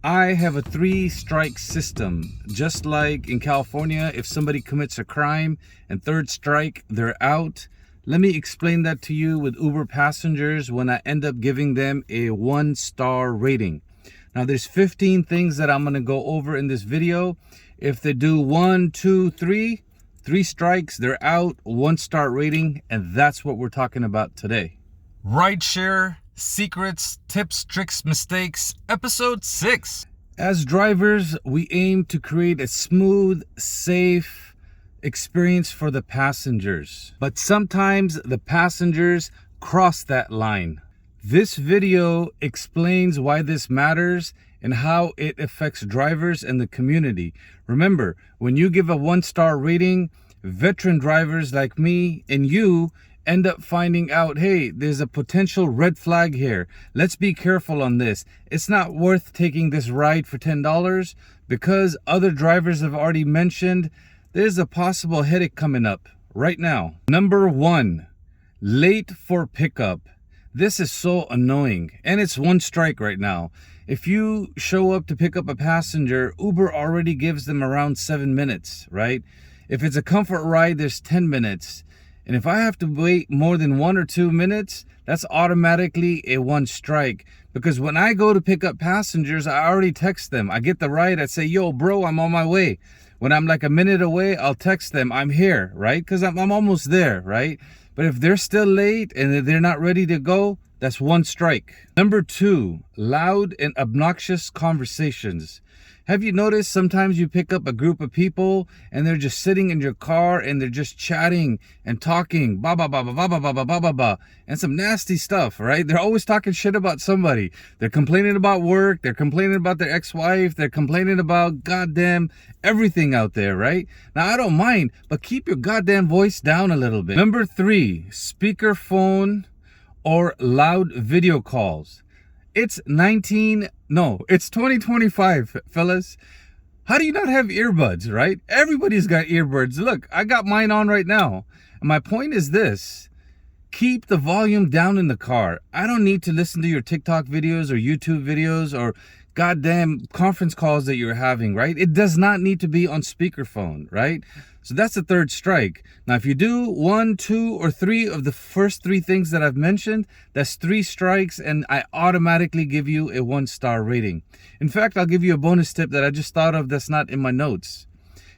I have a 3-strike system. Just like in California, if somebody commits a crime and third strike, they're out. Let me explain that to you with Uber passengers when I end up giving them a 1-star rating. Now there's 15 things that I'm going to go over in this video. If they do 1, 2, 3 strikes, they're out, 1-star rating, and that's what we're talking about today. Rideshare Secrets, Tips, Tricks, Mistakes, Episode 6. As drivers, we aim to create a smooth, safe experience for the passengers. But sometimes the passengers cross that line. This video explains why this matters and how it affects drivers and the community. Remember, when you give a 1-star rating, veteran drivers like me and you end up finding out, hey, there's a potential red flag here. Let's be careful on this. It's not worth taking this ride for $10 because other drivers have already mentioned there's a possible headache coming up right now. Number 1, late for pickup. This is so annoying, and it's 1 strike right now. If you show up to pick up a passenger, Uber already gives them around 7 minutes, right? If it's a comfort ride, there's 10 minutes. And if I have to wait more than 1 or 2 minutes, that's automatically a 1 strike. Because when I go to pick up passengers, I already text them. I get the ride, I say, yo, bro, I'm on my way. When I'm like a minute away, I'll text them, I'm here, right? Because I'm almost there, right? But if they're still late and they're not ready to go, that's 1 strike. Number 2, loud and obnoxious conversations. Have you noticed sometimes you pick up a group of people and they're just sitting in your car and they're just chatting and talking, ba ba ba ba ba ba ba ba ba ba ba, and some nasty stuff, right? They're always talking shit about somebody. They're complaining about work. They're complaining about their ex-wife. They're complaining about goddamn everything out there, right? Now, I don't mind, but keep your goddamn voice down a little bit. Number 3, speakerphone or loud video calls. It's 2025, fellas. How do you not have earbuds, right? Everybody's got earbuds. Look, I got mine on right now. And my point is this. Keep the volume down in the car. I don't need to listen to your TikTok videos or YouTube videos or goddamn conference calls that you're having, right? It does not need to be on speakerphone, right? So that's the 3rd strike. Now, if you do 1, 2, or 3 of the first 3 things that I've mentioned, that's 3 strikes, and I automatically give you a 1-star rating. In fact, I'll give you a bonus tip that I just thought of that's not in my notes.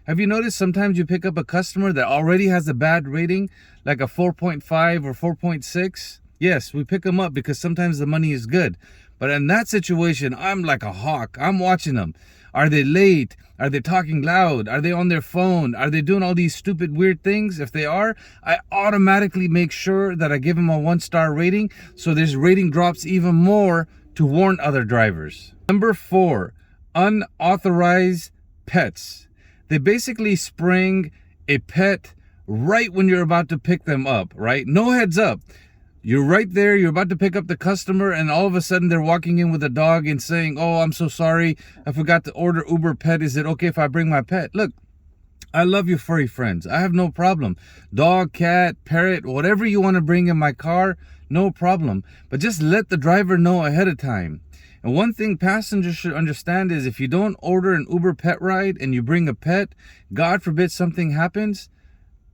Have you noticed sometimes you pick up a customer that already has a bad rating, like a 4.5 or 4.6? Yes, we pick them up because sometimes the money is good. But in that situation, I'm like a hawk. I'm watching them. Are they late? Are they talking loud? Are they on their phone? Are they doing all these stupid, weird things? If they are, I automatically make sure that I give them a 1-star rating so this rating drops even more to warn other drivers. Number 4, unauthorized pets. They basically spring a pet right when you're about to pick them up, right? No heads up. You're right there, you're about to pick up the customer, and all of a sudden they're walking in with a dog and saying, oh, I'm so sorry, I forgot to order Uber pet. Is it okay if I bring my pet? Look, I love you furry friends. I have no problem. Dog, cat, parrot, whatever you want to bring in my car, no problem. But just let the driver know ahead of time. And one thing passengers should understand is if you don't order an Uber pet ride and you bring a pet, God forbid something happens,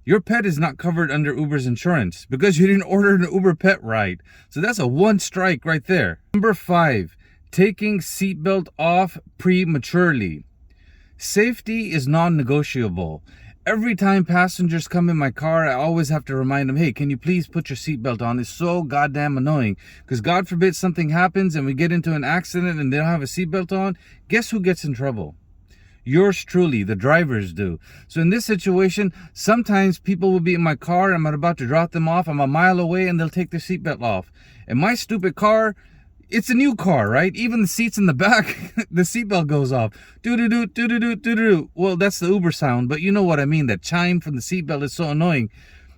your pet is not covered under Uber's insurance because you didn't order an Uber pet ride. So that's a 1 strike right there. Number 5, taking seatbelt off prematurely. Safety is non-negotiable. Every time passengers come in my car, I always have to remind them, hey, can you please put your seatbelt on? It's so goddamn annoying because God forbid something happens and we get into an accident and they don't have a seatbelt on. Guess who gets in trouble? Yours truly, the drivers do. So in this situation, sometimes people will be in my car, I'm about to drop them off, I'm a mile away, and they'll take their seatbelt off. And my stupid car, it's a new car, right? Even the seats in the back, the seatbelt goes off. Do-do-do, do-do-do, do-do-do. Well, that's the Uber sound, but you know what I mean. That chime from the seatbelt is so annoying.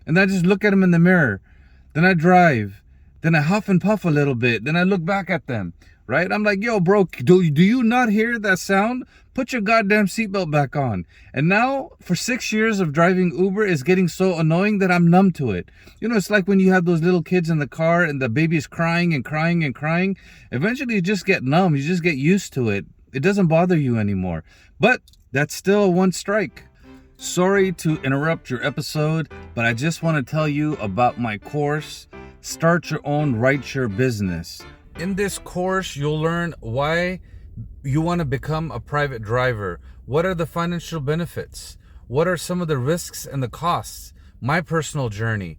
And I just look at them in the mirror. Then I drive. Then I huff and puff a little bit. Then I look back at them. Right? I'm like, yo, bro, do you not hear that sound? Put your goddamn seatbelt back on. And now, for 6 years of driving Uber, it's getting so annoying that I'm numb to it. You know, it's like when you have those little kids in the car and the baby is crying and crying and crying. Eventually, you just get numb. You just get used to it. It doesn't bother you anymore. But that's still a one strike. Sorry to interrupt your episode, but I just want to tell you about my course, Start Your Own Rideshare Business. In this course, you'll learn why you want to become a private driver. What are the financial benefits? What are some of the risks and the costs? My personal journey,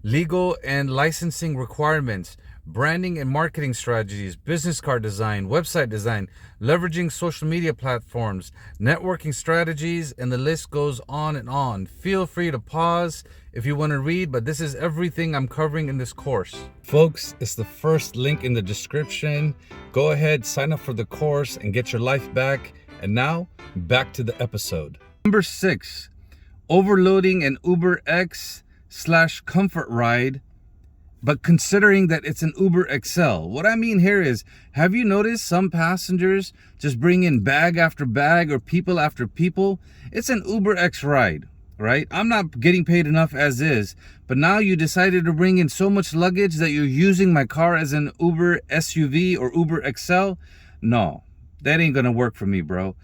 legal and licensing requirements, branding and marketing strategies, business card design, website design, leveraging social media platforms, networking strategies, and the list goes on and on. Feel free to pause if you want to read, but this is everything I'm covering in this course. Folks, it's the first link in the description. Go ahead, sign up for the course and get your life back. And now, back to the episode. Number 6, overloading an UberX/comfort ride, but considering that it's an Uber XL. What I mean here is, have you noticed some passengers just bring in bag after bag or people after people? It's an Uber X ride, right? I'm not getting paid enough as is, but now you decided to bring in so much luggage that you're using my car as an Uber SUV or Uber XL? No, that ain't gonna work for me, bro.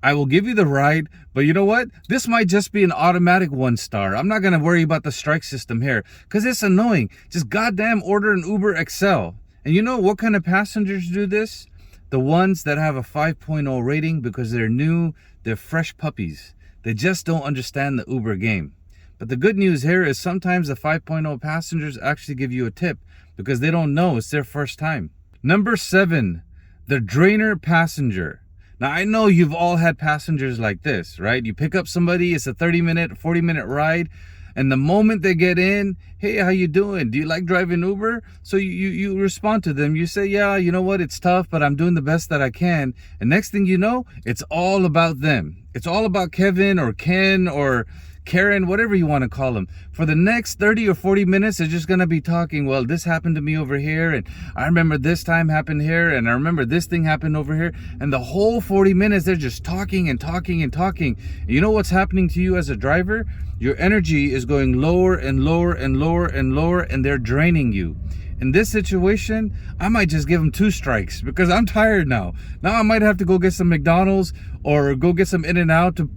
I will give you the ride, but you know what? This might just be an automatic 1-star. I'm not going to worry about the strike system here because it's annoying. Just goddamn order an Uber XL. And you know what kind of passengers do this? The ones that have a 5.0 rating because they're new, they're fresh puppies. They just don't understand the Uber game. But the good news here is sometimes the 5.0 passengers actually give you a tip because they don't know it's their first time. Number 7, the drainer passenger. Now, I know you've all had passengers like this, right? You pick up somebody, it's a 30-minute, 40-minute ride, and the moment they get in, hey, how you doing? Do you like driving Uber? So you respond to them. You say, yeah, you know what? It's tough, but I'm doing the best that I can. And next thing you know, it's all about them. It's all about Kevin or Ken or Karen, whatever you want to call them. For the next 30 or 40 minutes, they're just going to be talking, well, this happened to me over here, and I remember this time happened here, and I remember this thing happened over here. And the whole 40 minutes, they're just talking and talking and talking. And you know what's happening to you as a driver? Your energy is going lower and lower and lower and lower, and they're draining you. In this situation, I might just give them 2 strikes because I'm tired now. Now I might have to go get some McDonald's or go get some In-N-Out to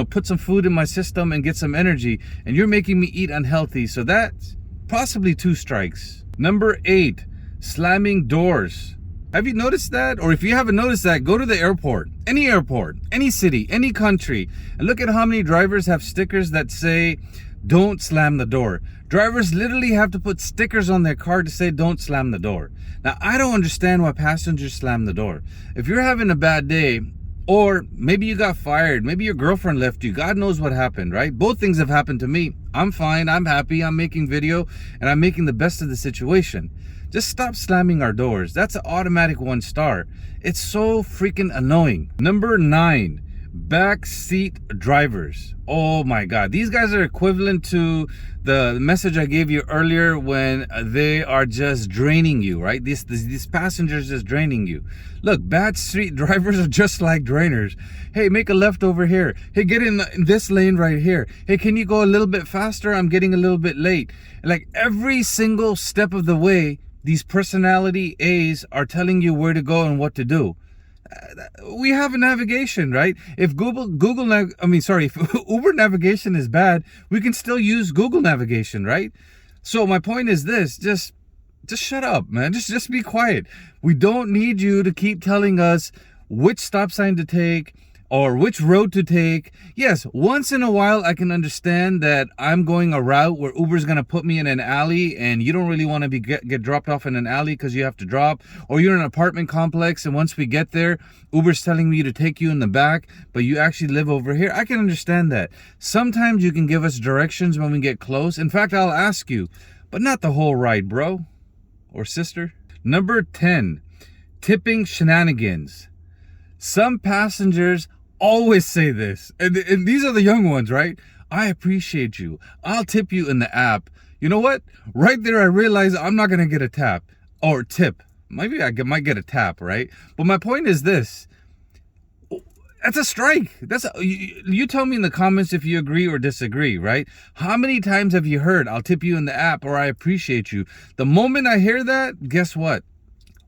put some food in my system and get some energy, and you're making me eat unhealthy. So that's possibly 2 strikes. Number 8, slamming doors. Have you noticed that? Or if you haven't noticed that, go to the airport, any city, any country, and look at how many drivers have stickers that say, don't slam the door. Drivers literally have to put stickers on their car to say, don't slam the door. Now, I don't understand why passengers slam the door. If you're having a bad day, or maybe you got fired, maybe your girlfriend left you, God knows what happened, right? Both things have happened to me. I'm fine, I'm happy, I'm making video, and I'm making the best of the situation. Just stop slamming our doors. That's an automatic 1-star. It's so freaking annoying. Number 9, backseat drivers. Oh my God, these guys are equivalent to the message I gave you earlier when they are just draining you, right? These passengers just draining you. Look, backseat drivers are just like drainers. Hey, make a left over here. Hey, get in this lane right here. Hey, can you go a little bit faster? I'm getting a little bit late. Like every single step of the way, these personality A's are telling you where to go and what to do. We have a navigation, right? If if Uber navigation is bad, we can still use Google navigation, right? So my point is this, just shut up, man. Just be quiet. We don't need you to keep telling us which stop sign to take or which road to take. Yes, once in a while I can understand that I'm going a route where Uber's going to put me in an alley and you don't really want to get dropped off in an alley because you have to drop, or you're in an apartment complex and once we get there, Uber's telling me to take you in the back, but you actually live over here. I can understand that. Sometimes you can give us directions when we get close. In fact, I'll ask you, but not the whole ride, bro or sister. Number 10, tipping shenanigans. Some passengers always say this, and these are the young ones, right? I appreciate you. I'll tip you in the app. You know what? Right there, I realize I'm not going to get a tap or tip. Maybe I might get a tap, right? But my point is this. That's a strike. You tell me in the comments if you agree or disagree, right? How many times have you heard, I'll tip you in the app or I appreciate you? The moment I hear that, guess what?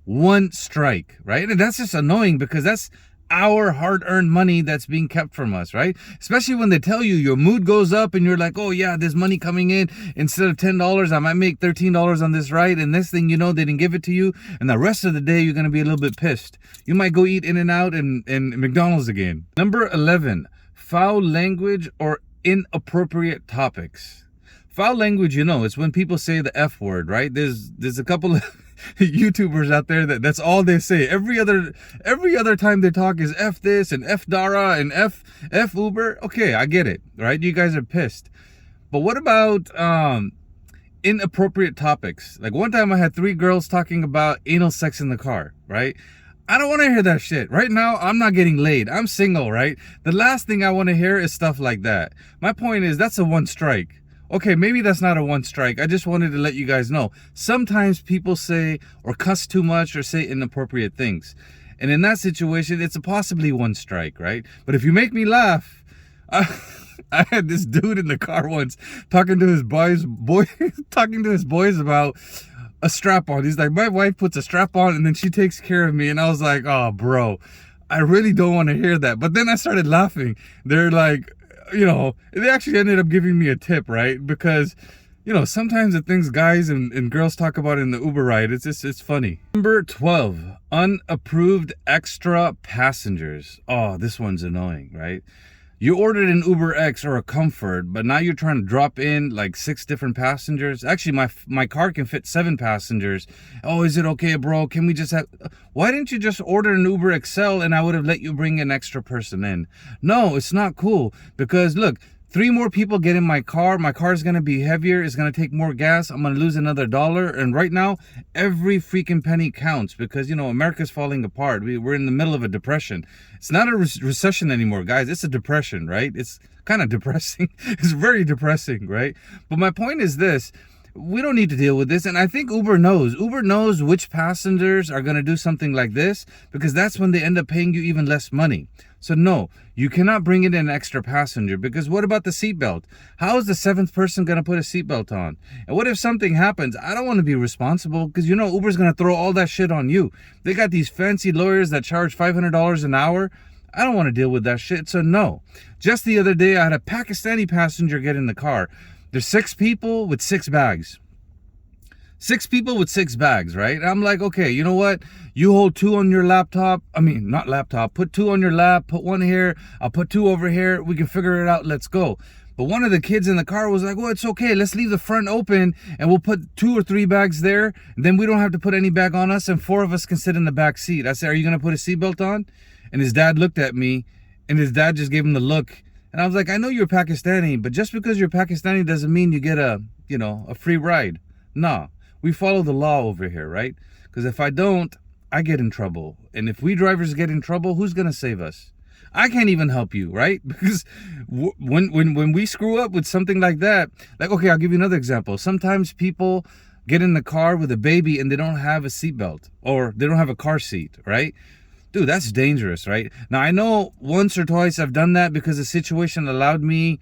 1 strike, right? And that's just annoying because that's our hard-earned money that's being kept from us, right? Especially when they tell you your mood goes up and you're like, oh yeah, there's money coming in. Instead of $10, I might make $13 on this ride. And this thing, you know, they didn't give it to you. And the rest of the day, you're going to be a little bit pissed. You might go eat In-N-Out and McDonald's again. Number 11, foul language or inappropriate topics. Foul language, you know, it's when people say the F word, right? There's a couple of YouTubers out there that's all they say. Every other time they talk is F this and F Dara and F Uber. Okay, I get it, right? You guys are pissed. But what about inappropriate topics? Like one time I had 3 girls talking about anal sex in the car, right? I don't want to hear that shit. Right now, I'm not getting laid. I'm single, right? The last thing I want to hear is stuff like that. My point is, that's a 1 strike. Okay, maybe that's not a 1 strike. I just wanted to let you guys know. Sometimes people say or cuss too much or say inappropriate things. And in that situation, it's a possibly 1 strike, right? But if you make me laugh, I had this dude in the car once talking to his boys about a strap on. He's like, my wife puts a strap on and then she takes care of me. And I was like, oh, bro, I really don't want to hear that. But then I started laughing. They're like, you know, they actually ended up giving me a tip, right? Because, you know, sometimes the things guys and girls talk about in the Uber ride, it's funny. Number 12, unapproved extra passengers. Oh, this one's annoying, right? You ordered an Uber X or a Comfort, but now you're trying to drop in like 6 different passengers. Actually, my car can fit 7 passengers. Oh, is it okay, bro? Can we just have... Why didn't you just order an Uber XL and I would have let you bring an extra person in? No, it's not cool. Because look, 3 more people get in my car. My car is going to be heavier. It's going to take more gas. I'm going to lose another $1. And right now, every freaking penny counts because, you know, America's falling apart. We're in the middle of a depression. It's not a recession anymore, guys. It's a depression, right? It's kind of depressing. It's very depressing, right? But my point is this. We don't need to deal with this. And I think Uber knows. Uber knows which passengers are going to do something like this because that's when they end up paying you even less money. So no, you cannot bring in an extra passenger because what about the seatbelt? How is the 7th person going to put a seatbelt on? And what if something happens? I don't want to be responsible because, you know, Uber's going to throw all that shit on you. They got these fancy lawyers that charge $500 an hour. I don't want to deal with that shit. So no. Just the other day, I had a Pakistani passenger get in the car. There's 6 people with 6 bags. 6 people with 6 bags, right? And I'm like, okay, you know what? You hold 2 on your laptop. I mean, not laptop. Put 2 on your lap. Put 1 here. I'll put 2 over here. We can figure it out. Let's go. But one of the kids in the car was like, well, it's okay. Let's leave the front open and we'll put 2 or 3 bags there. And then we don't have to put any bag on us and 4 of us can sit in the back seat. I said, are you going to put a seatbelt on? And his dad looked at me and his dad just gave him the look. And I was like, I know you're Pakistani, but just because you're Pakistani doesn't mean you get a free ride. No, we follow the law over here, right? Because if I don't, I get in trouble. And if we drivers get in trouble, who's going to save us? I can't even help you, right? Because when we screw up with something like that, like, okay, I'll give you another example. Sometimes people get in the car with a baby and they don't have a seatbelt or they don't have a car seat, right? Dude, that's dangerous, right? Now, I know once or twice I've done that because the situation allowed me.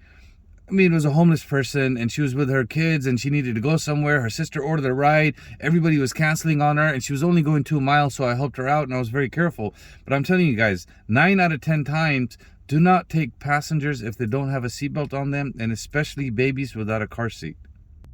I mean, it was a homeless person and she was with her kids and she needed to go somewhere. Her sister ordered a ride. Everybody was canceling on her and she was only going 2 miles, so I helped her out and I was very careful. But I'm telling you guys, 9 out of 10 times, do not take passengers if they don't have a seatbelt on them, and especially babies without a car seat.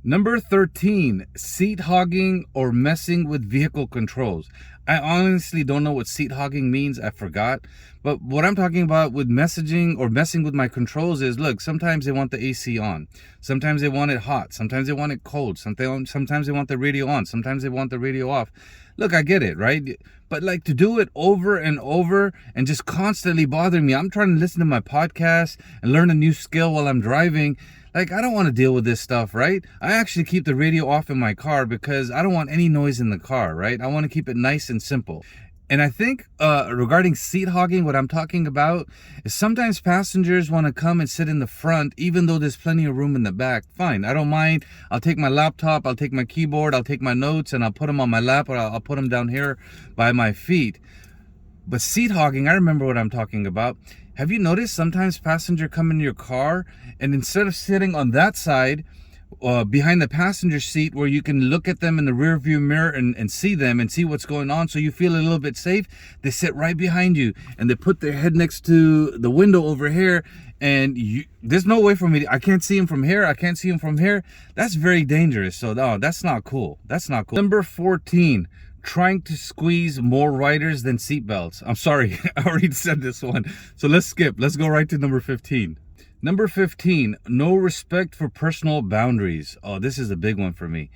Number 13, seat hogging or messing with vehicle controls. I honestly don't know what seat hogging means. I forgot. But what I'm talking about with messaging or messing with my controls is, look, sometimes they want the AC on. Sometimes they want it hot. Sometimes they want it cold. Sometimes they want the radio on. Sometimes they want the radio off. Look, I get it, right? But like to do it over and over and just constantly bothering me. I'm trying to listen to my podcast and learn a new skill while I'm driving. Like, I don't want to deal with this stuff, right? I actually keep the radio off in my car because I don't want any noise in the car, right? I want to keep it nice and simple. And I think regarding seat hogging, what I'm talking about is sometimes passengers want to come and sit in the front, even though there's plenty of room in the back. Fine, I don't mind. I'll take my laptop, I'll take my keyboard, I'll take my notes, and I'll put them on my lap, or I'll put them down here by my feet. But seat hogging, I remember what I'm talking about. Have you noticed sometimes passengers come in your car and instead of sitting on that side, behind the passenger seat where you can look at them in the rear view mirror and see them and see what's going on, so you feel a little bit safe. They sit right behind you and they put their head next to the window over here, and there's no way for me I can't see them from here, I can't see them from here. That's very dangerous. So no, that's not cool. That's not cool. Number 14, trying to squeeze more riders than seatbelts. I'm sorry, I already said this one, so let's skip. Let's go right to number 15. Number 15, no respect for personal boundaries. Oh, this is a big one for me.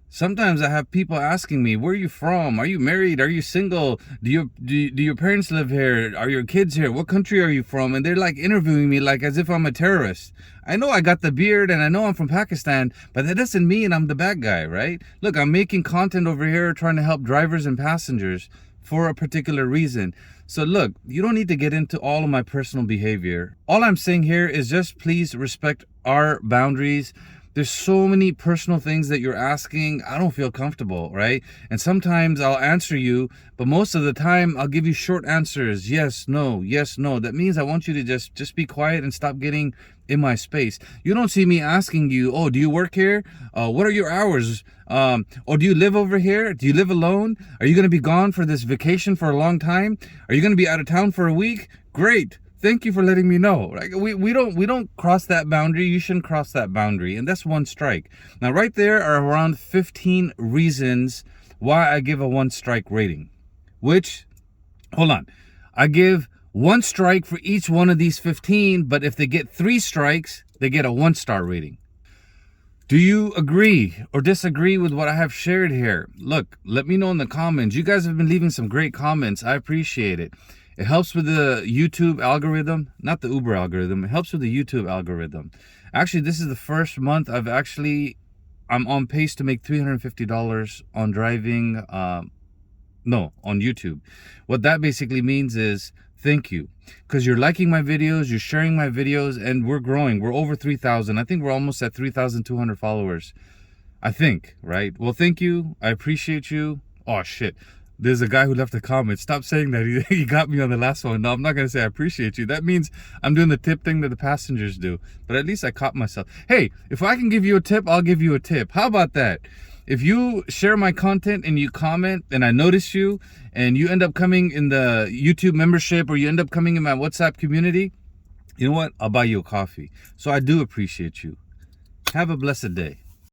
Sometimes I have people asking me, where are you from? Are you married? Are you single? Do your parents live here? Are your kids here? What country are you from? And they're like interviewing me like as if I'm a terrorist. I know I got the beard and I know I'm from Pakistan, but that doesn't mean I'm the bad guy, right? Look, I'm making content over here trying to help drivers and passengers for a particular reason. So look, you don't need to get into all of my personal behavior. All I'm saying here is just please respect our boundaries. There's so many personal things that you're asking. I don't feel comfortable, right? And sometimes I'll answer you, but most of the time I'll give you short answers. Yes, no, yes, no. That means I want you to just be quiet and stop getting in my space. You don't see me asking you, oh, do you work here? What are your hours? Or do you live over here? Do you live alone? Are you going to be gone for this vacation for a long time? Are you going to be out of town for a week? Great. Thank you for letting me know. Like, we don't cross that boundary. You shouldn't cross that boundary. And that's one strike. Now, right there are around 15 reasons why I give a 1 strike rating. Which, hold on, I give 1 strike for each one of these 15, but if they get 3 strikes, they get a 1-star rating. Do you agree or disagree with what I have shared here? Look, let me know in the comments. You guys have been leaving some great comments. I appreciate it. It helps with the YouTube algorithm, not the Uber algorithm. It helps with the YouTube algorithm. Actually, this is the first month I'm on pace to make $350 on driving, on YouTube. What that basically means is thank you, because you're liking my videos, you're sharing my videos, and we're growing. We're over 3,000. I think we're almost at 3,200 followers. I think, right? Well, thank you. I appreciate you. Oh, shit. There's a guy who left a comment. Stop saying that. He got me on the last one. No, I'm not going to say I appreciate you. That means I'm doing the tip thing that the passengers do. But at least I caught myself. Hey, if I can give you a tip, I'll give you a tip. How about that? If you share my content and you comment and I notice you and you end up coming in the YouTube membership or you end up coming in my WhatsApp community, you know what? I'll buy you a coffee. So I do appreciate you. Have a blessed day.